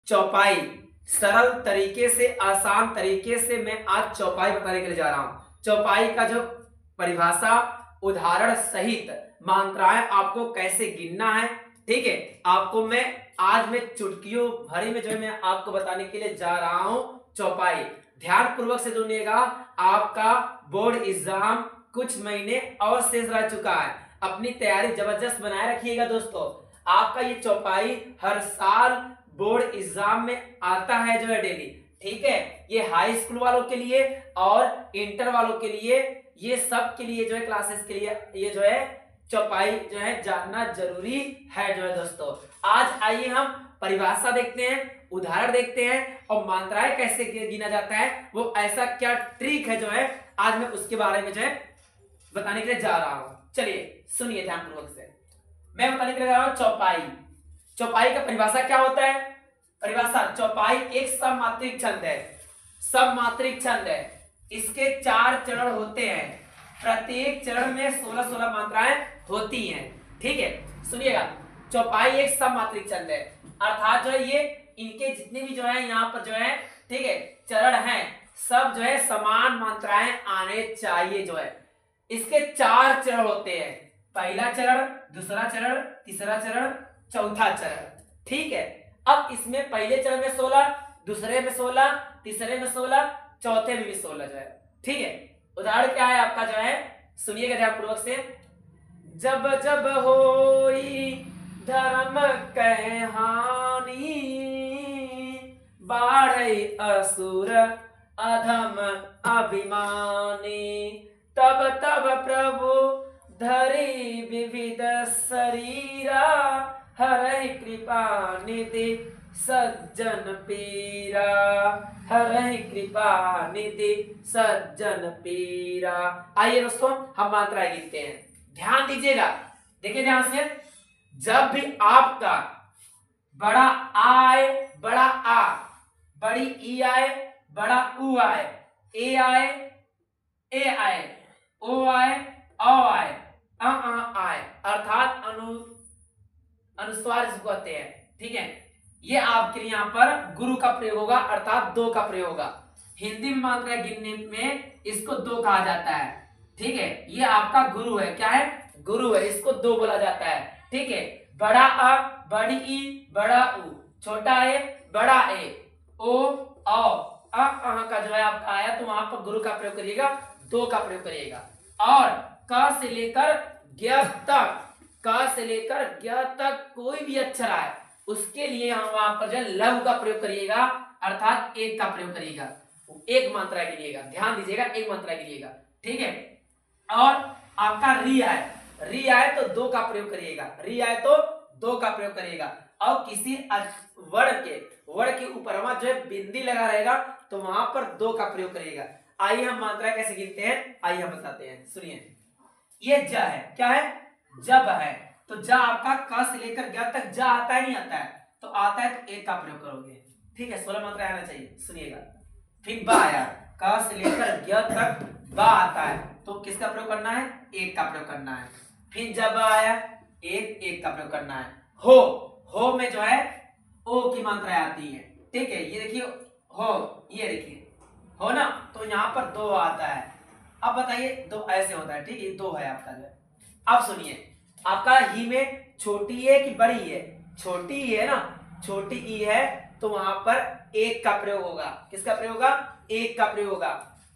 चौपाई। सरल तरीके से, आसान तरीके से मैं आज चौपाई बताने के लिए जा रहा हूं। चौपाई का जो परिभाषा, उदाहरण सहित मात्राएं आपको कैसे गिनना है, ठीक है, आपको मैं आज में चुटकियों भरी में जो है मैं आपको बताने के लिए जा रहा हूं चौपाई। ध्यान पूर्वक से सुनिएगा, आपका बोर्ड एग्जाम कुछ महीने और शेष रह चुका है। अपनी तैयारी जबरदस्त बनाए रखिएगा दोस्तों। आपका ये चौपाई हर साल बोर्ड एग्जाम में आता है जो है डेली, ठीक है। ये हाई स्कूल वालों के लिए और इंटर वालों के लिए, ये सब के लिए जो है क्लासेस के लिए ये जो है चौपाई जो है जानना जरूरी है जो है दोस्तों। आज आइए हम परिभाषा देखते हैं, उदाहरण देखते हैं और मात्राएं कैसे गिना जाता है, वो ऐसा क्या ट्रिक है जो है आज मैं उसके बारे में जो है बताने के लिए जा रहा हूं। चलिए सुनिए ध्यानपूर्वक से, मैं बताने के लिए जा रहा हूं चौपाई। चौपाई का परिभाषा क्या होता है? परिभाषा, चौपाई एक सममात्रिक छंद है। सममात्रिक छंद है, इसके 4 चरण होते हैं, प्रत्येक चरण में 16-16 मात्राएं होती हैं, ठीक है। सुनिएगा, चौपाई एक सममात्रिक छंद है, अर्थात जो है ये इनके जितने भी जो है यहाँ पर जो है, ठीक है, चरण हैं, सब जो है समान मात्राएं आने चाहिए जो है। इसके 4 चरण होते हैं, पहला चरण, दूसरा चरण, तीसरा चरण, चौथा चरण, ठीक है। अब इसमें पहले चरण में 16, दूसरे में 16, तीसरे में 16, चौथे में भी 16 जो है, ठीक है। उदाहरण क्या है आपका जो है, सुनिएगा ध्यानपूर्वक से। जब जब होई धर्म कह हानि, बाढ़ई असुर अधम अभिमानी, तब तब प्रभु धरि विविध शरीरा, हरहि कृपा निधि सज्जन पीरा, हरहि कृपा निधि सज्जन पीरा। आइए दोस्तों हम मात्राएं गिनते हैं, ध्यान दीजिएगा, देखिए ध्यान से। जब भी आपका बड़ा आ आए, बड़ा आ, बड़ी ई आए, बड़ा उ आए, ए आए, ए आए, ओ आए, औ आए, आए, अर्थात अनुस्वार जिसको कहते हैं, ठीक है, ये आपके लिए यहाँ पर गुरु का प्रयोग होगा, अर्थात 2 का प्रयोग होगा। हिंदी में मात्रा गिनने में इसको 2 कहा जाता है, ठीक है। ये आपका गुरु है, क्या है? गुरु है, इसको 2 बोला जाता है, ठीक है। बड़ा आ, बड़ी ई, बड़ा उ, छोटा ए, बड़ा ए, ओ, औ, का जो है आपका आया तो वहां पर गुरु का प्रयोग करिएगा, 2 का प्रयोग करिएगा। और क से लेकर ज्ञ तक, क से लेकर ज्ञ तक कोई भी अक्षर आए उसके लिए हम वहां पर जो है लघु का प्रयोग करिएगा, अर्थात 1 का प्रयोग करिएगा, 1 मात्रा गिनिएगा, ध्यान दीजिएगा, 1 मात्रा गिनिएगा, ठीक है। और आपका री आए तो 2 का प्रयोग करिएगा, री आए तो 2 का प्रयोग करिएगा। और किसी वर्ण के ऊपर वहां जो है बिंदी लगा रहेगा तो वहां पर 2 का प्रयोग करिएगा। आइए हम मात्रा कैसे गिनते हैं, आइए हम बताते हैं, सुनिए। ये ज है, क्या है? जब है, तो ज आपका क से लेकर ग तक ज आता है, नहीं आता है? तो आता है तो 1 का प्रयोग करोगे, ठीक है, 16 मात्रा आना चाहिए, सुनिएगा। फिर बा आया, क से लेकर ग तक बा आता है, तो किसका प्रयोग करना है? 1 का प्रयोग करना है। फिर जब आया, 1 का प्रयोग करना है। हो में जो है ओ की मात्रा आती है, ठीक है, ये देखिए हो, ये देखिए हो ना, तो यहाँ पर 2 आता है। अब बताइए 2 ऐसे होता है, ठीक है, 2 है आपका जो है। अब सुनिए, आपका ही में छोटी है कि बड़ी है? छोटी है ना, छोटी ई है तो वहां पर 1 का प्रयोग होगा, किसका प्रयोग होगा? 1 का प्रयोग होगा।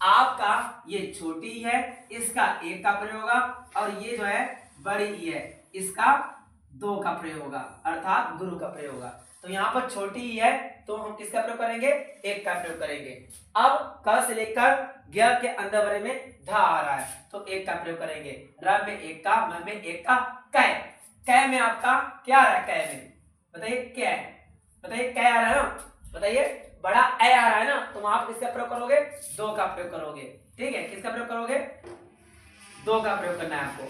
आपका ये छोटी है, इसका 1 का प्रयोग होगा, और ये जो है बड़ी ई है, इसका 2 का प्रयोग होगा, अर्थात गुरु का प्रयोग होगा। तो यहाँ पर छोटी ई है तो हम किसका प्रयोग करेंगे? 1 का प्रयोग करेंगे। अब क से लेकर ज्ञ के अंदर बड़े में ध आ रहा है तो 1 का प्रयोग करेंगे, र में 1 का, म में 1 का, कै में आपका क्या आ रहा है? कै में बताइए क्या है? बताइए कै आ रहा है ना, बताइए बड़ा ए आ रहा है ना, तो वहां पर किसका प्रयोग करोगे? 2 का प्रयोग करोगे, ठीक है, किसका प्रयोग करोगे? 2 का प्रयोग करना है आपको,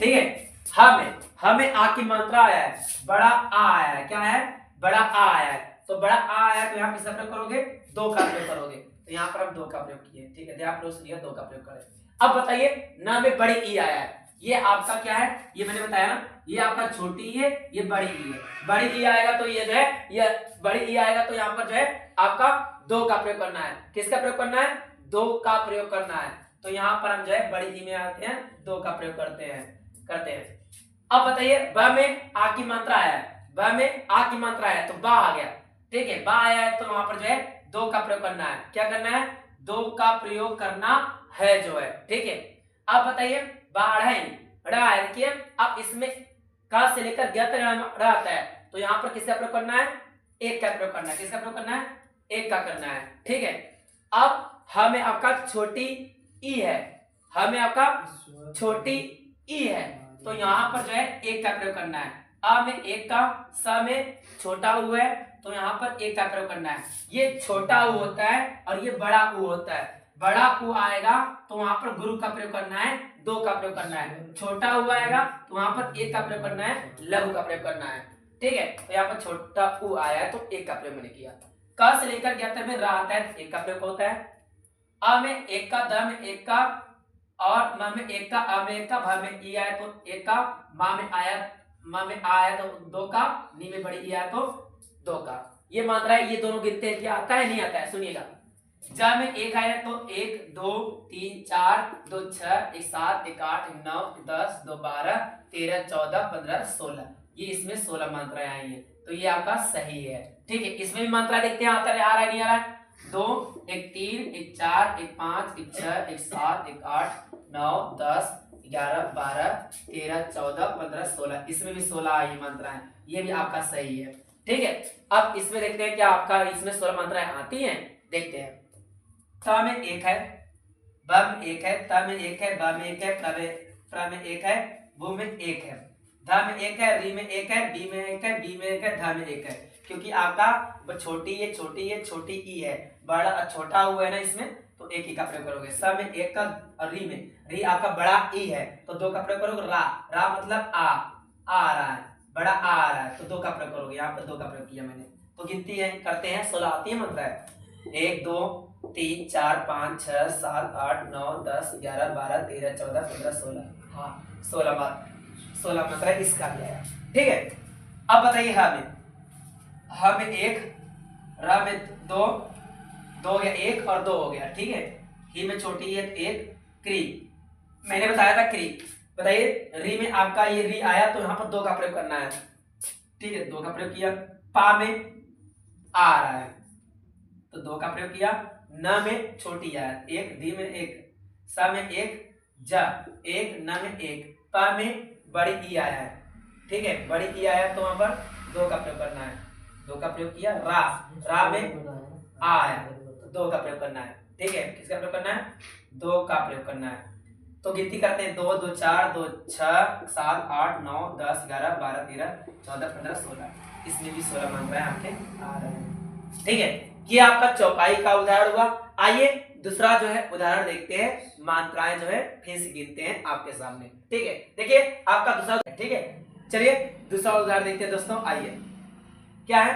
ठीक है। हमें आ की मात्रा आया है, बड़ा आ आया है, क्या है? बड़ा आ आया है, तो बड़ा आ आया तो यहाँ किसका प्रयोग करोगे? 2 का प्रयोग करोगे, तो यहाँ पर हम 2 का प्रयोग किए, ठीक है, ध्यान पूर्वक सुनिए, 2 का प्रयोग करें। अब बताइए न में बड़ी ई आया है, ये आपका क्या है, ये मैंने बताया ना, ये आपका छोटी ई है, ये बड़ी ई है। बड़ी ई आएगा तो ये जो है, ये बड़ी ई आएगा तो यहाँ पर जो है आपका 2 का प्रयोग करना है। किसका प्रयोग करना है? 2 का प्रयोग करना है। तो यहाँ पर हम जो है बड़ी ई में आते हैं, 2 का प्रयोग करते हैं। अब बताइए ब में आ की मात्रा आया है, ब में आ की मात्रा है तो बा आ गया। ठीक है, बा आया है तो वहां पर जो है 2 का प्रयोग करना है। क्या करना है? 2 का प्रयोग करना है जो है। ठीक है, अब बताइए बाढ़ है, देखिए अब इसमें का से लेकर ग तक ड़ आता है तो यहाँ पर किसका प्रयोग करना है? 1 का प्रयोग करना है। किसका प्रयोग करना है? 1 का करना है। ठीक है, अब हमें आपका छोटी ई है, हमें आपका छोटी ई है तो यहाँ पर जो है 1 का प्रयोग करना है। आ में 1 का, स में छोटा ऊ है तो यहाँ पर 1 का प्रयोग करना है। ये छोटा ऊ होता है और ये बड़ा ऊ होता है। बड़ा ऊ आएगा तो वहां पर गुरु का प्रयोग करना है, 2 का प्रयोग करना है। छोटा ऊ आएगा तो वहां पर 1 का प्रयोग करना है, लघु का प्रयोग करना है। ठीक है, तो यहाँ पर छोटा ऊ आया तो 1 का प्रयोग मैंने किया। क से लेकर ज्ञ तक में रा आता है 1 का प्रयोग होता है। अ में 1 का, द में 1 का और म में 1 का, अ में 1 का, भ में ई आया तो 1 का, मा में आया, म में आया तो 2 का, नी में बड़ी ई आया तो 2 का। ये मात्रा है, ये दोनों गिनते हैं, क्या आता है? नहीं आता है। सुनिएगा, ज में 1 आया तो 1 2 3 4 2 6 1 7 1 8 1 9 10 2 12 13 14 15 16, ये इसमें 16 मात्राएं आई है तो ये आपका सही है। ठीक है, इसमें भी मात्रा देखते हैं, आता है, आ रहा है नहीं आ रहा है? 2 1 3 1 4 1 5 1 6 1 7 1 8 9 10 11 12 13 14 15 16, इसमें भी 16 आई मात्राएं, ये भी आपका सही है। ठीक है, अब इसमें देखते हैं क्या आपका इसमें 16 मात्राएं आती हैं, देखते हैं। त में 1 है, ब में 1 है, त में 1 है, ब में 1 है, प्र में 1 है, वो में 1 है, ध में 1 है, री में 1 है, बी में 1 है, बी में 1 है, ध में 1 है। क्योंकि आपका छोटी ये छोटी ये छोटी ई है, बड़ा छोटा हुआ है ना इसमें, तो 1 ही का प्रयोग करोगे। स में 1 का और री आपका बड़ा ई है तो 2 का प्रयोग करोगे। रा मतलब आ रहा है, बड़ा आ रहा है तो 2 का प्रयोग करोगे। यहाँ पर 2 का प्रयोग किया मैंने, तो गिनती है, करते हैं। 16 आती है मात्रा है, 1 2 3 4 5 6 7 8 9 10 11 12 13 14 15 16, हाँ 16 मात्रा इसका भी आया। ठीक है, अब बताइए ह में 1, र में 2 हो गया, 1 और 2 हो गया। ठीक है, ही में छोटी है 1, क्री मैंने बताया था क्री। बताइए री में आपका ये री आया तो यहाँ पर 2 का प्रयोग करना है। ठीक है, 2 का प्रयोग किया। पा में आ रहा है तो 2 का प्रयोग किया। न में छोटी है 1, दी में 1, स में 1, ज 1, न में 1, प में बड़ी ई आया है। ठीक है, बड़ी ई आया तो वहां पर 2 का प्रयोग करना है, 2 का प्रयोग किया। रा में आ आया तो 2 का प्रयोग करना है। ठीक है, किसका प्रयोग करना है? 2 का प्रयोग करना है। तो गिनती करते हैं, 2 2 4 2 6 7 8 9 10 11 12 13 14 15 16, इसमें भी 16 मात्राएं आपके आ रहे हैं। ठीक है, ये आपका चौपाई का उदाहरण हुआ। आइए दूसरा जो है उदाहरण देखते हैं, मात्राएं जो है फिर से गिनते हैं आपके सामने। ठीक है, देखिए आपका दूसरा, ठीक है, चलिए दूसरा उदाहरण देखते हैं दोस्तों। आइए, क्या है?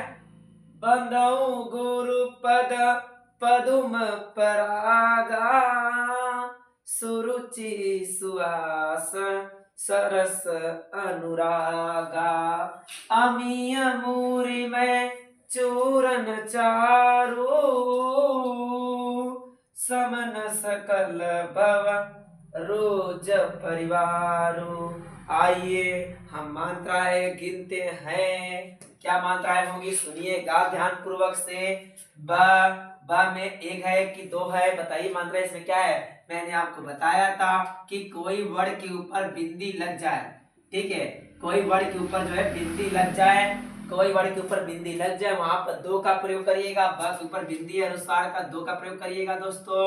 बंदौ गुरु पद पदुम परागा, सुरुचि सुवास सरस अनुरागा, अमीय मूरी में चूरन चारू, समन सकल भव रोज परिवारू। आइए हम मात्राएं गिनते हैं, क्या मात्राएं होगी सुनिएगा ध्यान पूर्वक से। ब में 1 है कि 2 है, बताइए मात्रा इसमें क्या है? मैंने आपको बताया था कि कोई वर्ण के ऊपर बिंदी लग जाए। ठीक है, कोई वर्ण के ऊपर जो है बिंदी लग जाए, कोई वर्ण के ऊपर बिंदी लग जाए वहां पर 2 का प्रयोग करिएगा। ब के ऊपर बिंदी अनुसार का 2 का प्रयोग करिएगा दोस्तों।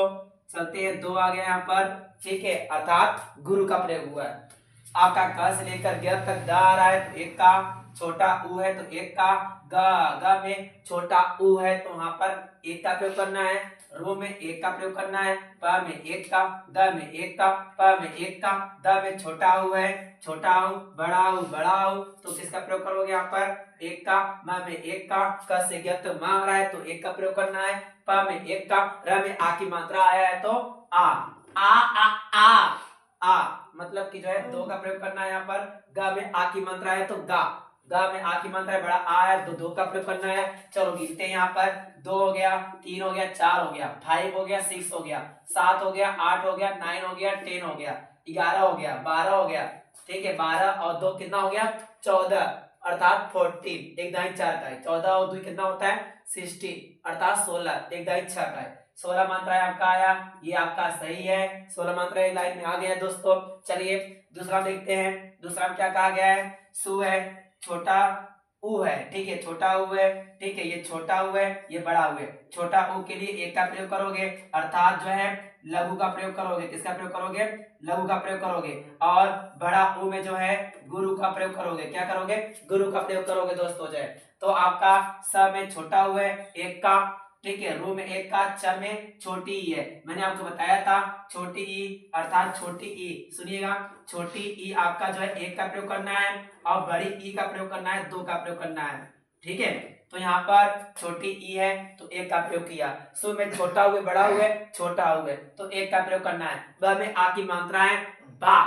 चलते हैं, 2 आ गया यहाँ पर। ठीक है, अर्थात गुरु का प्रयोग हुआ है। आपका क से लेकर ग तक द आ रहा है तो 1 का, छोटा ऊ है तो 1 का, ग में छोटा ऊ है तो वहां पर 1 का प्रयोग करना है। रो में 1 का प्रयोग करना है, प में 1 का, द में 1 का, प में 1 का, द में छोटा ऊ है, छोटा ऊ, बड़ा ऊ, तो किसका प्रयोग करोगे यहाँ पर? 1 का, म में 1 का, क से ज्ञ तो म आ रहा है तो 1 का प्रयोग करना है, प में 1 का, र में आ की मात्रा आया है तो आ आ, मतलब कि जो है दो का प्रयोग करना है यहाँ पर। ग में आ की मात्रा है तो गा, ग में आ की मात्रा है, बड़ा आ है तो दो का प्रयोग करना है। चलो गिनते हैं यहाँ पर, 2 हो गया, 3 हो गया, 4 हो गया, 5 हो गया, 6 हो गया, 7 हो गया, 8 हो गया, 9 हो गया, 10 हो गया, 11 हो गया, 12 हो गया, ठीक है। 12 और 2 कितना हो गया, 14, अर्थात 14, एक दाई 4 का है। 14 और 2 कितना होता है, 16, अर्थात 16, एक दाई 6 का है। 16 मात्रा आपका आया, ये आपका सही है। 16 मात्रा लाइन में आ गया दोस्तों। चलिए दूसरा देखते हैं। दूसरा क्या कहा गया है, सु है, छोटा उ है, ठीक है, छोटा उ है, ठीक है, ये छोटा उ है, ये बड़ा उ है। छोटा उ के लिए एक का प्रयोग करोगे, अर्थात जो है लघु का प्रयोग करोगे। किसका प्रयोग करोगे, लघु का प्रयोग करोगे। और बड़ा उ में जो है गुरु का प्रयोग करोगे। क्या करोगे, गुरु का प्रयोग करोगे दोस्तों जो है। तो आपका स में छोटा उ है, एक का, ठीक है, रू में एक का, च में छोटी ई है। मैंने आपको बताया था छोटी ई अर्थात छोटी ई, सुनिएगा, छोटी ई आपका जो है एक का प्रयोग करना है और बड़ी ई का प्रयोग करना है, दो का प्रयोग करना है, ठीक है। तो यहाँ पर छोटी ई है तो एक का प्रयोग किया। सु में छोटा हुए, बड़ा हुए, छोटा हुए, तो एक का प्रयोग करना है। ब में आ की मात्रा है बा,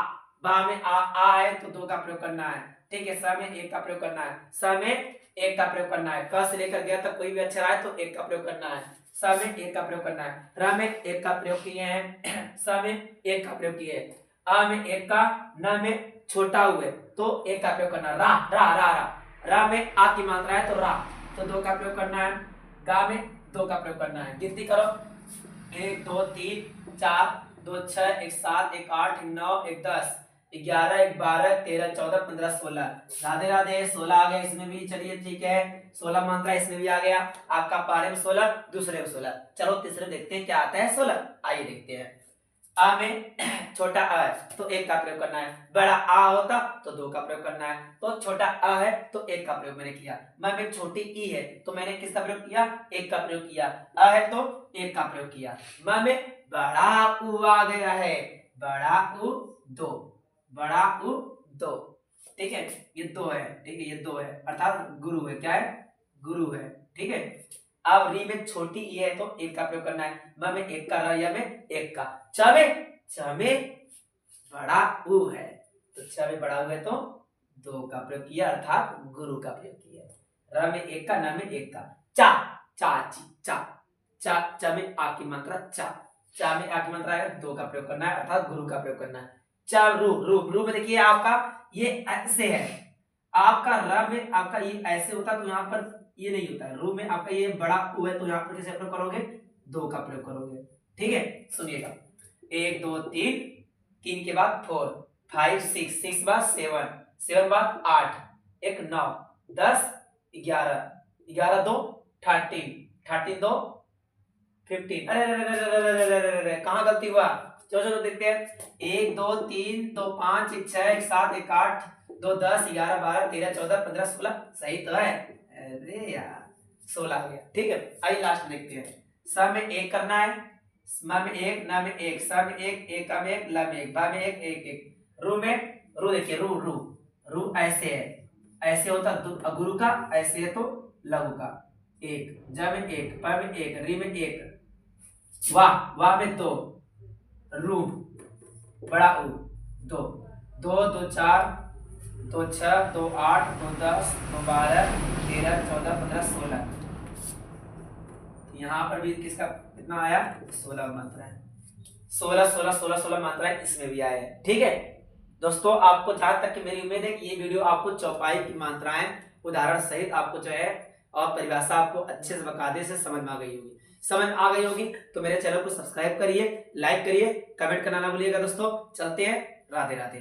बा में आ है तो दो का प्रयोग करना है, ठीक है। स में एक का प्रयोग करना है, स में एक का प्रयोग करना है। क से लेकर गया तक कोई भी अक्षर आए तो एक का प्रयोग करना है। स में एक का प्रयोग करना है। र में एक का प्रयोग किए हैं, स में एक का प्रयोग किए, अ में एक का, न में छोटा हुए तो एक का प्रयोग करना है। रा रा रा रा, रा में आ की मात्रा है तो रा, तो दो का प्रयोग करना है। गा में दो का प्रयोग करना है। गिनती करो, 1 2 3 4 2 6 1 7 1 8 1 9 1 10 11 1 12 13 14 15 16। राधे राधे, 16 आ गया इसमें भी। चलिए ठीक है, 16 मात्रा इसमें भी आ गया आपका। पहले में 16, दूसरे में 16। चलो तीसरे देखते हैं क्या आता है 16। आइए देखते हैं। आ में छोटा अ है तो एक का प्रयोग करना है। बड़ा आ होता तो दो का प्रयोग करना है। तो छोटा अ है तो एक का प्रयोग मैंने किया। म में छोटी ई है तो मैंने किसका प्रयोग किया, एक का प्रयोग किया। अ है तो एक का प्रयोग किया। म में बड़ा उ आ गया है, बड़ा उ दो, बड़ा उ दो, ठीक है, ये दो है, ठीक है, ये दो है, अर्थात गुरु है। क्या है, गुरु है, ठीक है। अब री में छोटी ई है तो एक का प्रयोग करना है। म में एक का, र या में एक का। च में बड़ा उ है तो च में बड़ा उ है तो दो का प्रयोग किया, अर्थात गुरु का प्रयोग किया। र में एक का, न में एक का। चा, चाची, चा, चा, च में आ की मात्रा चा, चा में आ की मात्रा है, दो का प्रयोग करना है, अर्थात गुरु का प्रयोग करना है। चा रू, रू, रू में देखिए आपका ये ऐसे है, आपका र में आपका ये ऐसे होता तो यहाँ पर ये नहीं होता है। रू में आपका ये बड़ा उ है तो यहाँ पर कैसे प्रयोग करोगे, दो का प्रयोग करोगे, ठीक है। सुनिएगा, 1 2 3, 3 के बाद 4 5 6, 6 बाद 7, 7 बाद 8, 1 9 10 11, 11 2 13, 13 2 15। अरे कहाँ गलती हुआ, चलो देखते हैं। 1 2 3 2 5 1 6 1 7 1 8 2 10 11 12 13 14 15 16, सही तो है। अरे यार 16 आ गया, ठीक है। आइए लास्ट देखते हैं। स में एक करना है, म में एक, न में एक, स में एक, एक में एक, ल में एक, बा में एक, एक एक। रू में, रू देखिए, रू रू, रू ऐसे है, ऐसे होता गुरु का, ऐसे है तो लघु का। एक, ज में एक, प में एक, री में एक, वाह, वाह में दो, रू बड़ा उ दो, 2 2 4 2 6 2 8 2 10 2 12 13 14 15 16। यहाँ पर भी किसका कितना आया, 16 मात्रा है। 16 16 16 16 मात्राएं इसमें भी आए हैं, ठीक है दोस्तों। आपको जहां तक कि मेरी उम्मीद है कि ये वीडियो आपको चौपाई की मात्राएं उदाहरण सहित आपको जो है और परिभाषा आपको अच्छे से बकायदे से समझ में आ गई होगी। समझ आ गई होगी तो मेरे चैनल को सब्सक्राइब करिए, लाइक करिए, कमेंट करना ना भूलिएगा दोस्तों। चलते हैं, राधे राधे।